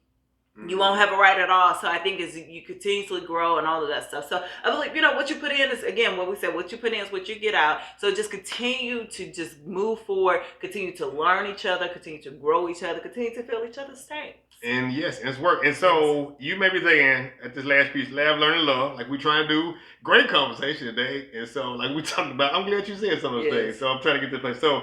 You won't have it right at all. So I think as you continuously grow and all of that stuff. So I believe, what you put in is, again, what we said, what you put in is what you get out. So just continue to just move forward, continue to learn each other, continue to grow each other, continue to feel each other's tanks. And yes, it's work. And so you may be thinking at this last piece, Love, Learning, Love, like we're trying to do great conversation today. And so like we talked about, I'm glad you said some of those things. So I'm trying to get to the place. So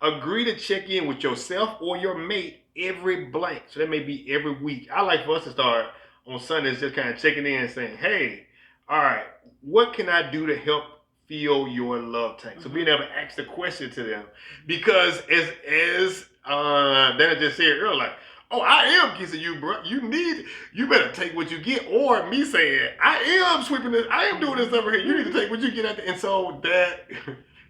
agree to check in with yourself or your mate every blank. So that may be every week. I like for us to start on Sundays just kind of checking in and saying, hey, all right, what can I do to help fill your love tank? So being able to ask the question to them, because as Dana just said earlier, like, oh, I am kissing you, bro. You better take what you get. Or me saying, I am sweeping this, I am doing this over here. You need to take what you get out there. And so that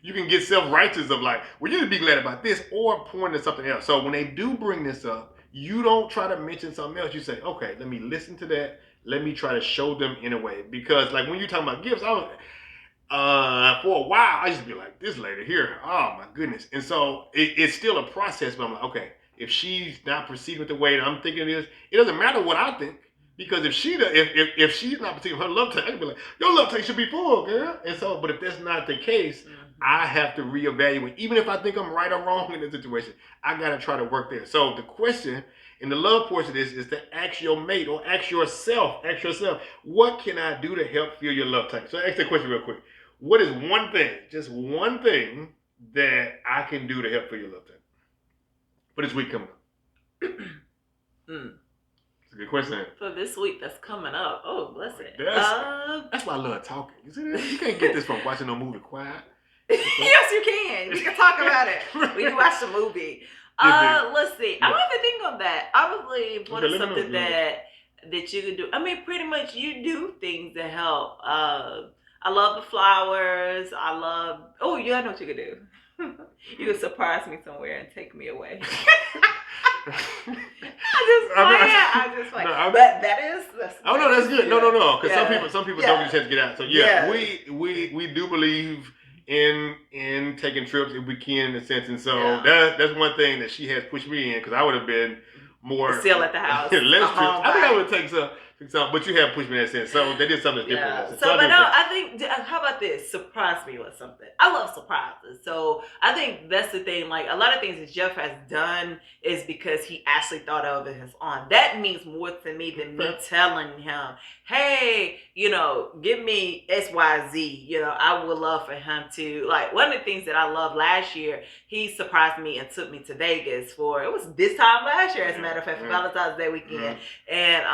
you can get self-righteous of like, well, you need to be glad about this, or point to something else. So when they do bring this up, you don't try to mention something else. You say, okay, let me listen to that. Let me try to show them in a way. Because like when you're talking about gifts, I was, for a while, I used to be like, this lady here, oh my goodness. And so it's still a process, but I'm like, okay, if she's not perceiving it the way that I'm thinking it is, it doesn't matter what I think. Because if she's not perceiving her love tank, I can be like, your love tank should be full, girl. And so, but if that's not the case, I have to reevaluate. Even if I think I'm right or wrong in the situation, I got to try to work there. So the question in the love portion of this is to ask your mate or ask yourself, what can I do to help fill your love tank? So ask that question real quick. What is one thing, just one thing that I can do to help fill your love tank? For this week coming up. It's a good question. For this week that's coming up. Oh, bless it. That's why I love talking. You see that? You can't get this from watching no movie quiet. Yes, you can. You can talk about it when you watch the movie. Let's see. I don't have to think on that. I believe what is something that you can do. I mean, pretty much you do things that help. I love the flowers. Oh, yeah, I know what you can do. You can surprise me somewhere and take me away. I just play. No, but that's oh no, that's good. No. Because some people don't just have to get out. So we do believe in taking trips if we can, in a sense. And so that's one thing that she has pushed me in, because I would have been more still at the house. Less trips. I think I would take some, but you have pushed me in that sense. So they did something different. Yeah. So but no, I think, how about this? Surprise me with something. I love surprises. So I think that's the thing. Like a lot of things that Jeff has done is because he actually thought of it his own. That means more to me than me telling him, hey, give me XYZ. I would love for him to, like, one of the things that I loved last year, he surprised me and took me to Vegas it was this time last year, as a matter of fact, for Valentine's Day weekend. And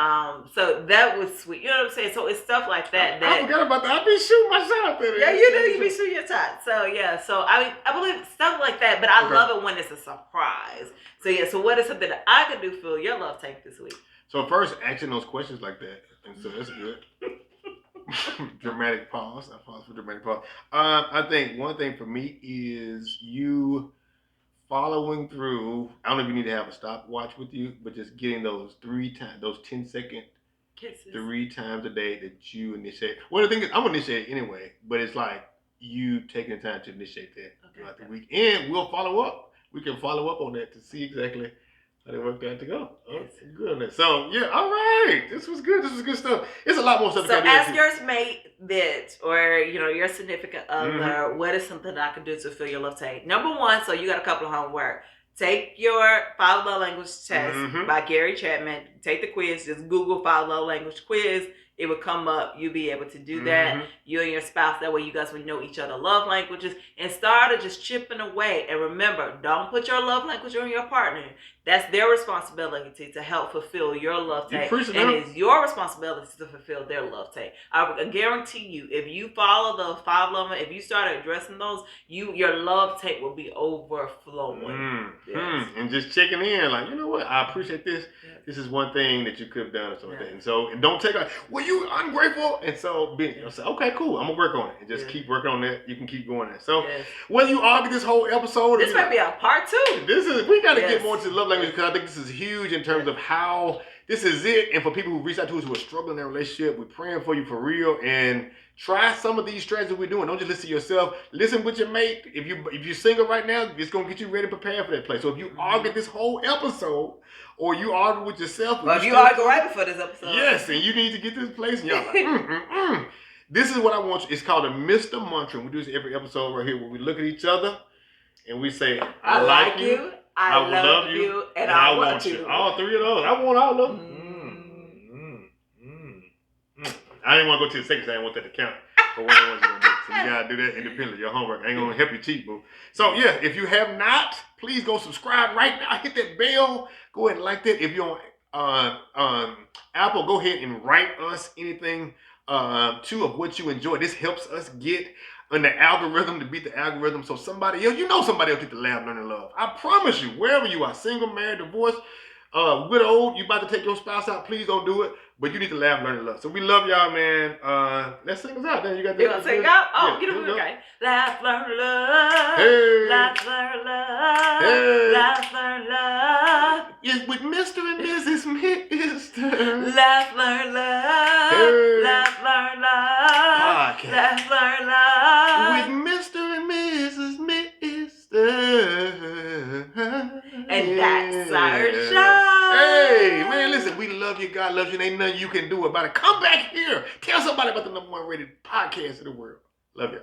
so that was sweet. You know what I'm saying? So it's stuff like that. I forgot about that. I be shooting my shot there. Yeah, you do. You be shooting your shot. So yeah. So I believe stuff like that. But I love it when it's a surprise. So yeah. So what is something that I could do for your love tank this week? So first, asking those questions like that, and so that's good. Dramatic pause. I pause for dramatic pause. I think one thing for me is you following through. I don't know if you need to have a stopwatch with you, but just getting those 3 times, those 10-second Kisses. 3 times a day that you initiate. Well, the thing is, I'm gonna initiate it anyway, but it's like you taking the time to initiate that throughout the week, and we'll follow up. We can follow up on that to see exactly how they worked out to go. Oh, good on that. So yeah, all right. This was good. This was good stuff. It's a lot more stuff. So ask your mate that, or your significant other, what is something that I can do to feel your love tank? Number one, so you got a couple of homework. Take your 5 love language test by Gary Chapman. Take the quiz. Just Google 5 love language quiz. It would come up. You'll be able to do that. You and your spouse. That way you guys will know each other love languages and start just chipping away. And remember, don't put your love language on your partner. That's their responsibility to help fulfill your love tank. And it's your responsibility to fulfill their love tank. I guarantee you, if you follow the 5 love, if you start addressing those, your love tank will be overflowing. And just checking in, like, you know what? I appreciate this. This is one thing that you could have done or something. And so, and don't take like, well, you ungrateful. And so, say, okay, cool. I'm gonna work on it, and just keep working on that. You can keep going there. So, whether you argue this whole episode, this might be a part 2. We got to get more into love language, because I think this is huge in terms of how this is it. And for people who reach out to us who are struggling in their relationship, we're praying for you for real. And try some of these strategies we're doing. Don't just listen to yourself. Listen with your mate. If you're single right now, it's gonna get you ready to prepare for that place. So if you argue this whole episode, or you argue with yourself, or if you argue right before this episode, yes, and you need to get this place, and y'all like, this is what I want you. It's called a Mr. Mantra. We do this every episode right here, where we look at each other and we say, I like you, I love you, and I want you. All 3 of those. I want all of them. I didn't want to go to the second, so I didn't want that to count for one of the ones you're going to do. So you got to do that independently. Your homework ain't going to help you cheat, boo. So yeah, if you have not, please go subscribe right now. Hit that bell. Go ahead and like that. If you're on Apple, go ahead and write us anything too of what you enjoy. This helps us get in the algorithm, to beat the algorithm, so somebody else, somebody else get to laugh, learn, and love. I promise you, wherever you are, single, married, divorced, widowed, you about to take your spouse out, please don't do it. But you need to laugh, learn, and love. So we love y'all, man. Let's sing us out. Then you got. You gonna sing out? Oh, get it okay. Laugh, learn, love. Hey. Laugh, learn, love. Hey. Laugh, learn, love. It's with Mr. and Mrs. Mister. Laugh, learn, love. Hey. Laugh, learn, love. Podcast. Laugh, learn, love. With Mr. and Mrs. Mister. And that's our show. Hey, man, listen, we love you. God loves you. And ain't nothing you can do about it. Come back here. Tell somebody about the #1 rated podcast in the world. Love you.